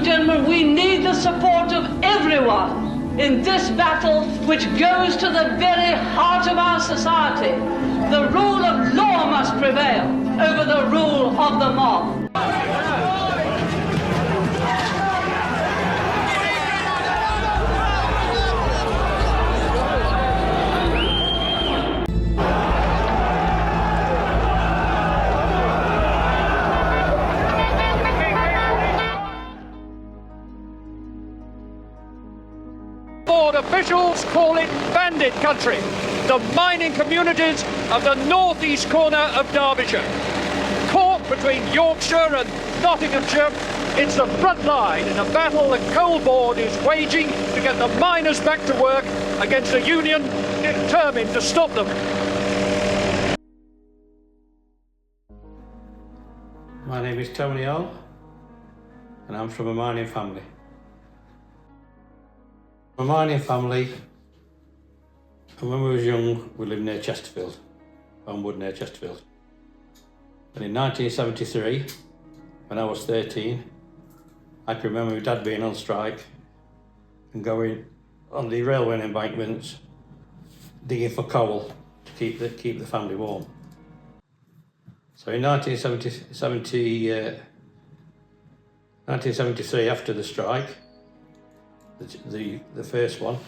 and gentlemen, we need the support of everyone in this battle which goes to the very heart of our society. The rule of law must prevail over the rule of the mob. Board officials call it bandit country, the mining communities of the northeast corner of Derbyshire. Caught between Yorkshire and Nottinghamshire, it's the front line in a battle the Coal Board is waging to get the miners back to work against a union determined to stop them. My name is Tony Hall, and I'm from a mining family. A mining family, and when we was young, we lived near Chesterfield, Homewood near Chesterfield. And in 1973, when I was 13, I can remember my dad being on strike and going on the railway embankments, digging for coal to keep the family warm. So in 1973, after the strike, the first one,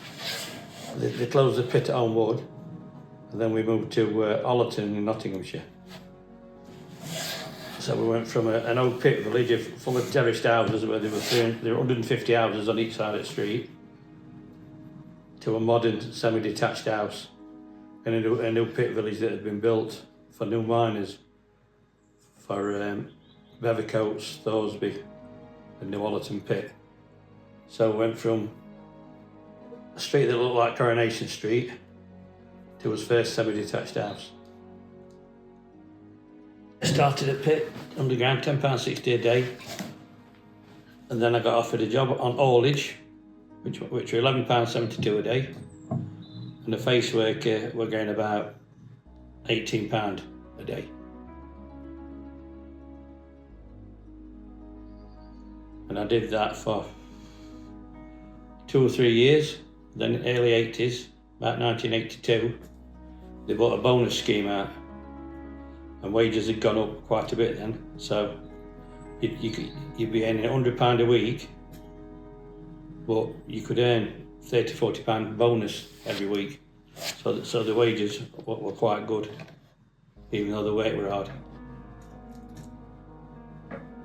they closed the pit at Homewood, and then we moved to Ollerton in Nottinghamshire. So we went from an old pit village full of terraced houses where there were 150 houses on each side of the street to a modern semi-detached house in a new pit village that had been built for new miners, for Bevercoats, Thoresby and New Ollerton pit. So we went from a street that looked like Coronation Street to his first semi-detached house. I started at pit underground, £10.60 a day, and then I got offered a job on haulage, which were £11.72 a day, and the face work were getting about £18 a day. And I did that for 2 or 3 years. Then early 80s, about 1982, they brought a bonus scheme out, and wages had gone up quite a bit then. So you'd be earning £100 a week, but you could earn £30–40 bonus every week. So the wages were quite good, even though the work were hard.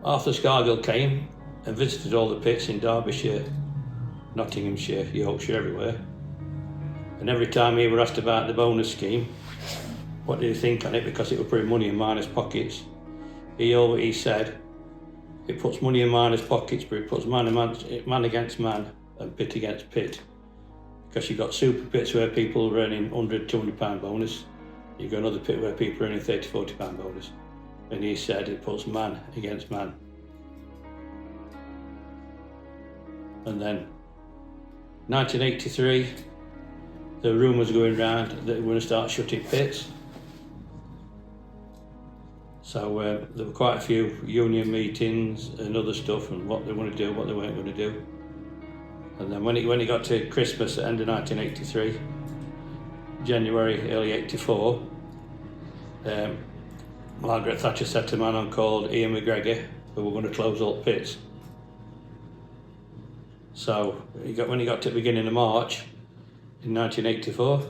Arthur Scargill came and visited all the pits in Derbyshire, Nottinghamshire, Yorkshire, everywhere. And every time he were asked about the bonus scheme, what did he think on it, because it would put money in miners' pockets, he said, it puts money in miners' pockets, but it puts man against man and pit against pit. Because you've got super pits where people are earning £100–200 bonus, you've got another pit where people are earning £30–40 bonus. And he said it puts man against man. And then 1983, the rumours going round that they were going to start shutting pits. So there were quite a few union meetings and other stuff, and what they want to do, what they weren't going to do. And then when it got to Christmas at the end of 1983, January, early 84, Margaret Thatcher said to a man on called Ian McGregor, we were going to close all pits. So when he got to the beginning of March in 1984,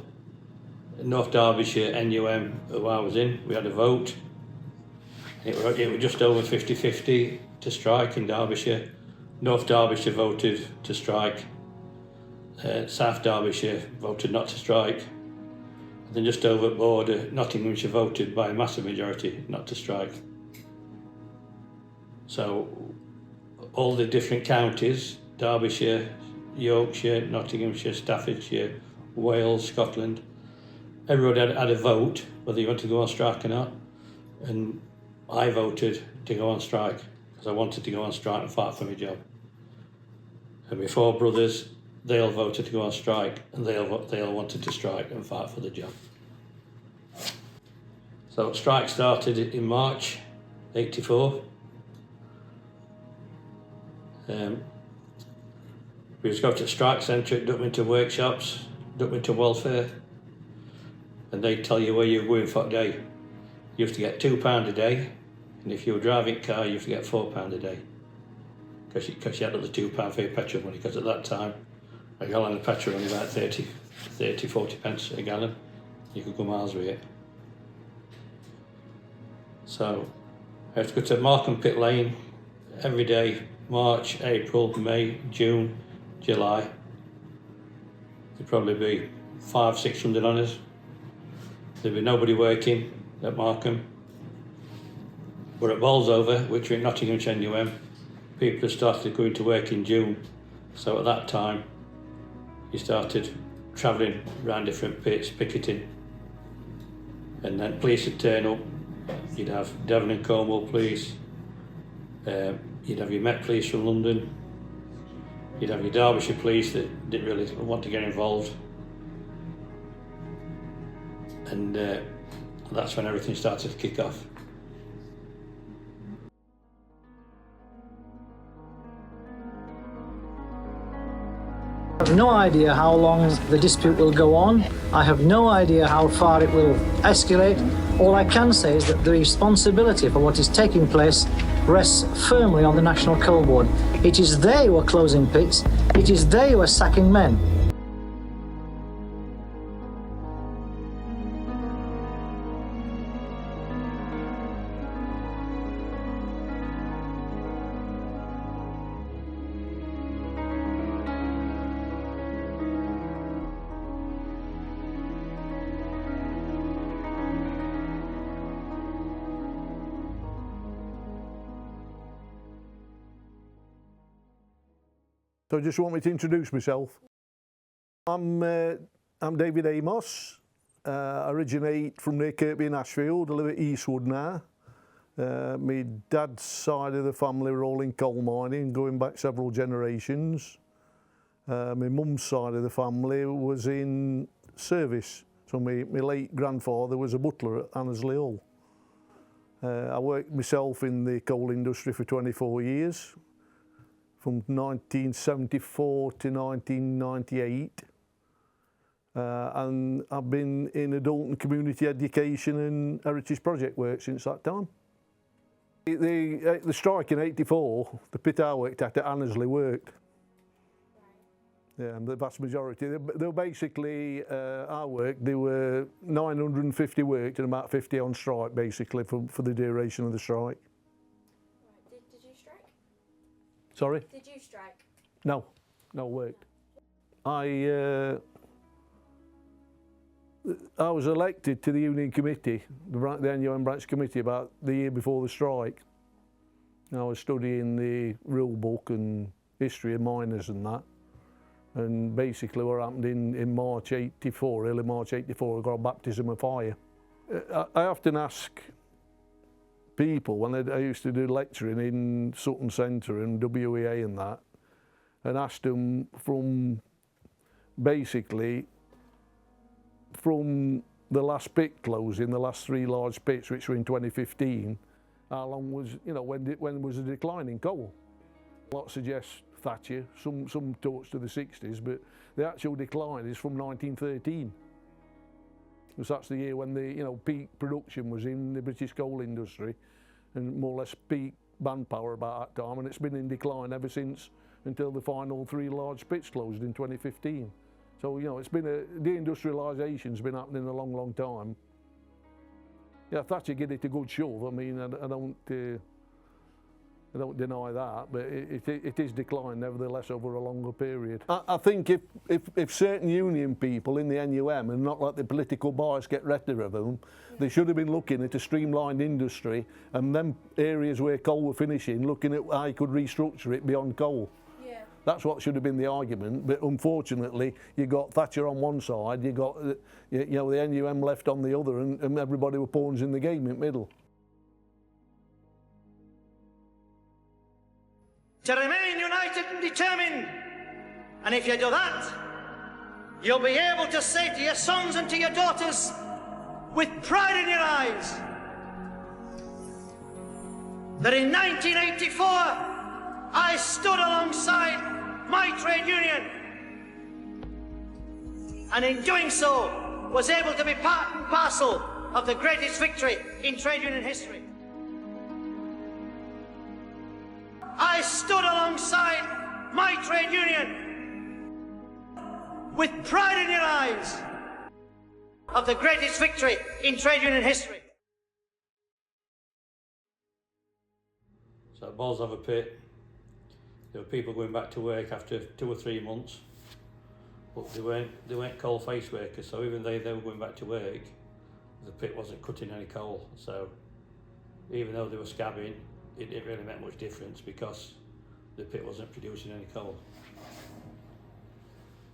North Derbyshire NUM, who I was in, we had a vote. It was just over 50–50 to strike in Derbyshire. North Derbyshire voted to strike. South Derbyshire voted not to strike. And then just over the border, Nottinghamshire voted by a massive majority not to strike. So all the different counties, Derbyshire, Yorkshire, Nottinghamshire, Staffordshire, Wales, Scotland, everybody had a vote whether you want to go on strike or not. And I voted to go on strike because I wanted to go on strike and fight for my job. And my four brothers, they all voted to go on strike, and they all wanted to strike and fight for the job. So strike started in March '84. We just go to the strike centre, duck me into workshops, duck me into welfare, and they tell you where you're going for the day. You have to get £2 a day, and if you were driving a car, you have to get £4 a day. Because you had the £2 for your petrol money, because at that time, a gallon of petrol was about 30, 40 pence a gallon. You could go miles with it. So I had to go to Markham Pit Lane every day, March, April, May, June, July. There'd probably be 500-600 on us. There'd be nobody working at Markham. But at Bolsover, which are in Nottinghamshire NUM, people had started going to work in June. So at that time, you started travelling around different pits, picketing. And then police would turn up. You'd have Devon and Cornwall police. You'd have your Met police from London. You'd have your Derbyshire police that didn't really want to get involved. And that's when everything started to kick off. I have no idea how long the dispute will go on. I have no idea how far it will escalate. All I can say is that the responsibility for what is taking place rests firmly on the National Coal Board. It is they who are closing pits. It is they who are sacking men. So I just want me to introduce myself. I'm David Amos. I originate from near Kirkby in Ashfield. I live at Eastwood now. My dad's side of the family were all in coal mining, going back several generations. My mum's side of the family was in service. So my late grandfather was a butler at Annesley Hall. I worked myself in the coal industry for 24 years. From 1974 to 1998, and I've been in adult and community education and heritage project work since that time. The strike in '84, the pit I worked at Annesley worked. Yeah, and the vast majority, they were basically, our work, there were 950 worked and about 50 on strike basically for the duration of the strike. Did you strike? Sorry? Did you strike? No worked. I was elected to the union committee, the NUM branch committee, about the year before the strike. I was studying the rule book and history of miners and that. And basically what happened in March '84, early March '84, I got a baptism of fire. I often ask people, when I used to do lecturing in Sutton Centre and WEA and that, and asked them from basically from the last pit closing, the last 3 large pits which were in 2015, how long was, when was the decline in coal? A lot suggest Thatcher, some talks to the 60s, but the actual decline is from 1913. Because that's the year when the peak production was in the British coal industry and more or less peak manpower about that time, and it's been in decline ever since until the final 3 large pits closed in 2015. So it's been deindustrialisation's been happening a long time. Yeah, Thatcher gave it a good shove. I mean, I don't deny that, but it is declined nevertheless over a longer period. I think if certain union people in the NUM and not let the political bias get rid of them, they should have been looking at a streamlined industry and them areas where coal were finishing, looking at how you could restructure it beyond coal. Yeah. That's what should have been the argument, but unfortunately you got Thatcher on one side, you got the NUM left on the other, and everybody were pawns in the game in the middle. To remain united and determined. And if you do that, you'll be able to say to your sons and to your daughters, with pride in your eyes, that in 1984, I stood alongside my trade union. And in doing so, was able to be part and parcel of the greatest victory in trade union history. I stood alongside my trade union with pride in your eyes of the greatest victory in trade union history. So Bolsover Pit, there were people going back to work after 2 or 3 months, but they weren't coal face workers, so even though they were going back to work, the pit wasn't cutting any coal. So even though they were scabbing, it didn't really make much difference because the pit wasn't producing any coal.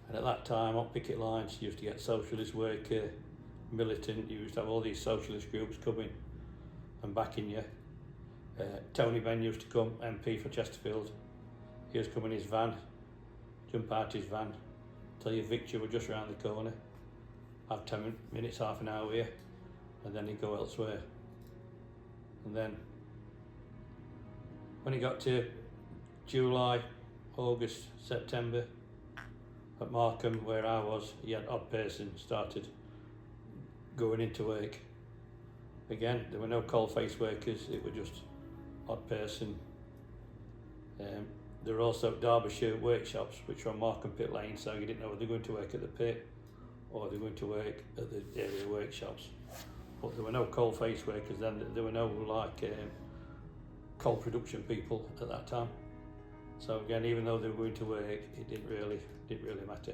And at that time, on picket lines, you used to get socialist worker, militant, you used to have all these socialist groups coming and backing you. Tony Benn used to come, MP for Chesterfield. He was coming in his van, jump out his van, tell you victory were just round the corner, have 10 minutes, half an hour here, and then he'd go elsewhere. And then when it got to July, August, September, at Markham, where I was, he had odd person started going into work. Again, there were no coal face workers, it were just odd person. There were also Derbyshire workshops which were on Markham Pit Lane, so you didn't know whether they were going to work at the pit or they were going to work at the area workshops. But there were no coal face workers then, there were no coal production people at that time. So again, even though they were going to work, it didn't really matter.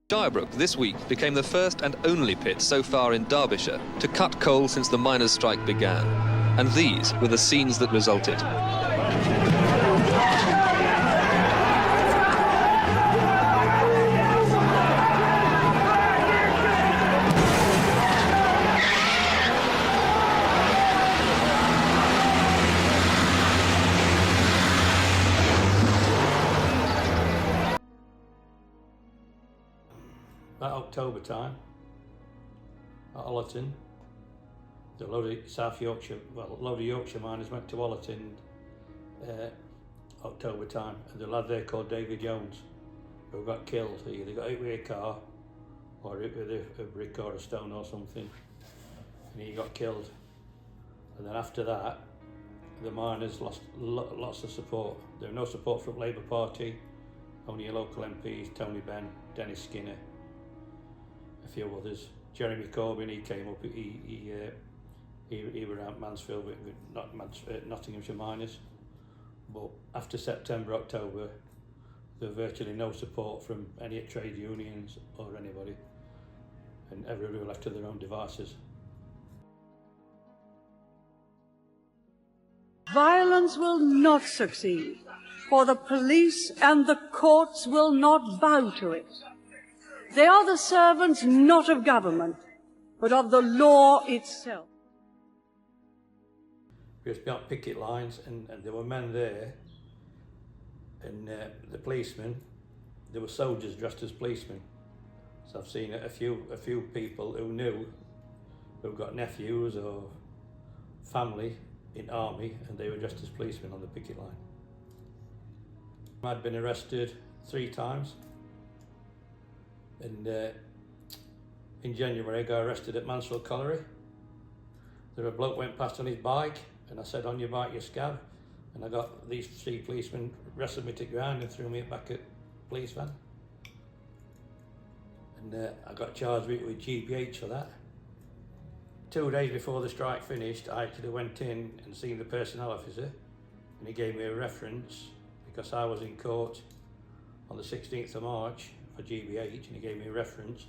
Shirebrook this week became the first and only pit so far in Derbyshire to cut coal since the miners' strike began. And these were the scenes that resulted. That October time, at Ollerton, a load of South Yorkshire, well, a load of Yorkshire miners went to Ollerton October time, and the lad there called David Jones, who got killed. He either got hit with a car or hit with a brick or a stone or something, and he got killed. And then after that, the miners lost lots of support. There was no support from Labour Party, only a local MPs, Tony Benn, Dennis Skinner, a few others. Jeremy Corbyn, he came up, he were out Mansfield with Nottinghamshire miners. But after September, October, there was virtually no support from any trade unions or anybody, and everybody were left to their own devices. Violence will not succeed, for the police and the courts will not bow to it. They are the servants not of government, but of the law itself. We used to be on picket lines, and there were men there, and the policemen, there were soldiers dressed as policemen. So I've seen a few people who knew, who've got nephews or family in army, and they were dressed as policemen on the picket line. I'd been arrested 3 times, and in January I got arrested at Mansfield Colliery. There a bloke went past on his bike, and I said, "On your bike, you scab," and I got these 3 policemen wrestled me to the ground and threw me back at police van, and I got charged with GBH for that. 2 days before the strike finished, I actually went in and seen the personnel officer, and he gave me a reference because I was in court on the 16th of March for GBH, and he gave me a reference,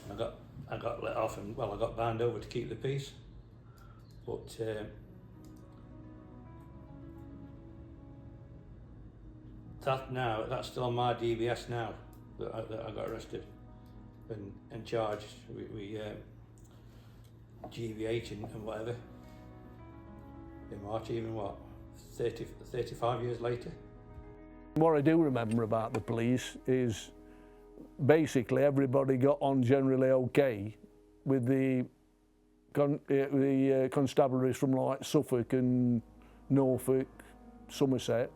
and I got let off, and well, I got bound over to keep the peace. But that's still on my DBS now, that I got arrested and charged with GBH and whatever in March, even what, 35 years later. What I do remember about the police is basically everybody got on generally okay with the constabularies from like Suffolk and Norfolk, Somerset.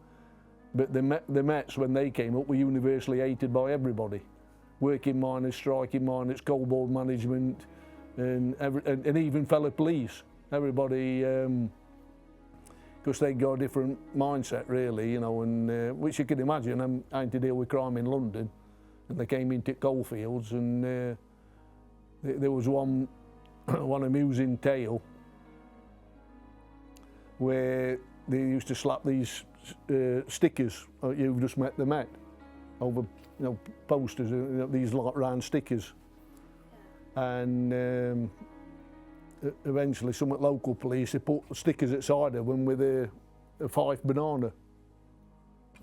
But the Mets, when they came up, were universally hated by everybody. Working miners, striking miners, coal board management, and even fellow police. Everybody, because they got a different mindset really, you know, and which you can imagine. I'm having to deal with crime in London, and they came into coalfields, and there was one amusing tale where they used to slap these stickers, you've just met the Met, over, you know, posters, these like round stickers, and eventually some at local police, they put stickers outside of them with a Fife banana,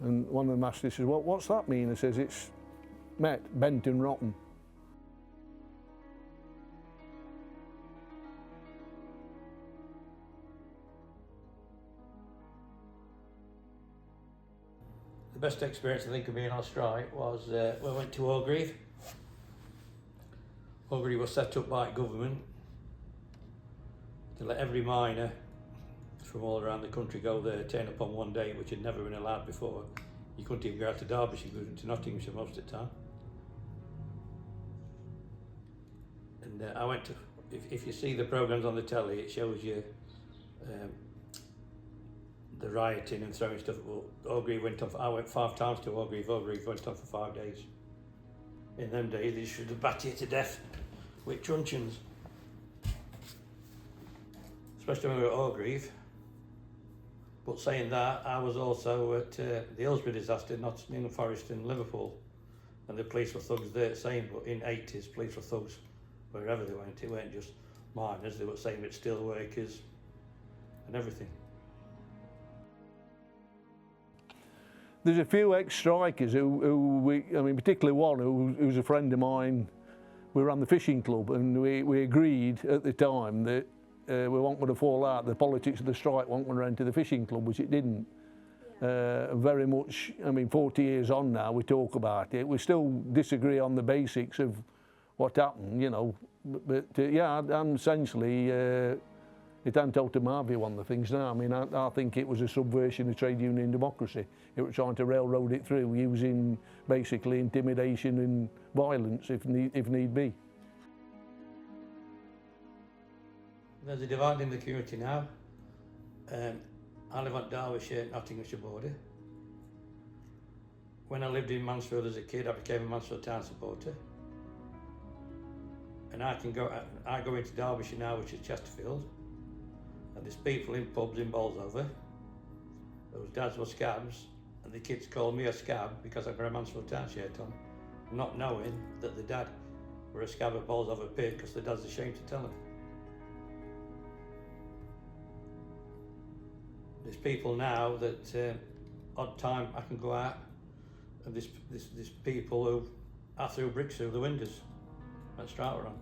and one of them asked, he says, well, what's that mean? He says, it's Met, bent and rotten. The best experience I think of being on strike was when I went to Orgreave. Orgreave was set up by government to let every miner from all around the country go there, turn up on one day, which had never been allowed before. You couldn't even go out to Derbyshire, you could go to Nottinghamshire most of the time. And I went to, if you see the programmes on the telly, it shows you the rioting and throwing stuff. Well, Orgreave went on, I went 5 times to Orgreave. Orgreave went on for 5 days. In them days, they should have battered you to death with truncheons. Especially when we were at Orgreave. But saying that, I was also at the Hillsborough disaster, Nottingham Forest in Liverpool. And the police were thugs there saying, but in 80s, police were thugs wherever they went. It weren't just miners, they were saying with steel workers and everything. There's a few ex-strikers who I mean, particularly one who's a friend of mine. We ran the fishing club, and we agreed at the time that we weren't going to fall out. The politics of the strike weren't going to enter the fishing club, which it didn't. Very much, I mean, 40 years on now, we talk about it. We still disagree on the basics of what happened, you know. But yeah, I'm essentially, it ain't out of my view on the things now. I mean, I think it was a subversion of trade union democracy. It was trying to railroad it through using basically intimidation and violence if need be. There's a divide in the community now. I live on Derbyshire, Nottinghamshire border. When I lived in Mansfield as a kid, I became a Mansfield Town supporter. And I go into Derbyshire now, which is Chesterfield. And there's people in pubs in Bolsover. Those dads were scabs, and the kids call me a scab because I've got a Mansfield Town shirt on, not knowing that the dad were a scab at Bolsover Pit because the dad's ashamed to tell them. There's people now that odd time I can go out, and there's people who I threw bricks through the windows at Strata on.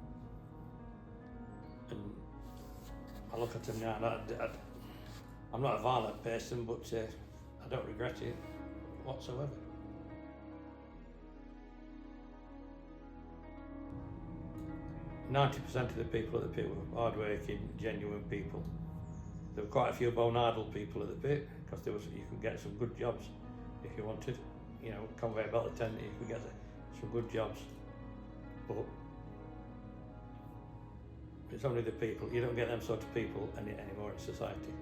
And I look at them now, and I'm not a violent person, but I don't regret it whatsoever. "90% of the people at the pit were hard-working, genuine people. There were quite a few bone-idle people at the pit, because you could get some good jobs if you wanted. You know, conveyor belt attendant, you could get some good jobs. But it's only the people, you don't get them sort of people anymore in society.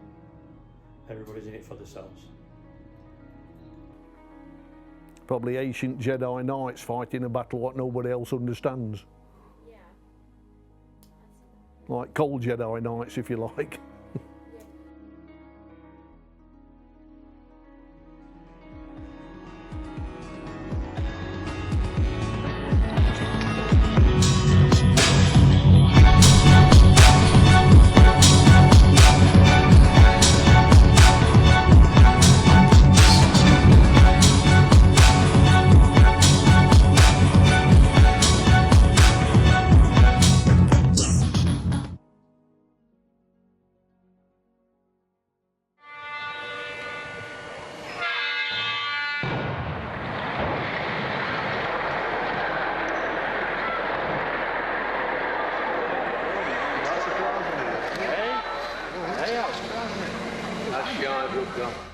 Everybody's in it for themselves. Probably ancient Jedi Knights fighting a battle what nobody else understands. Yeah. Like cold Jedi Knights, if you like. go.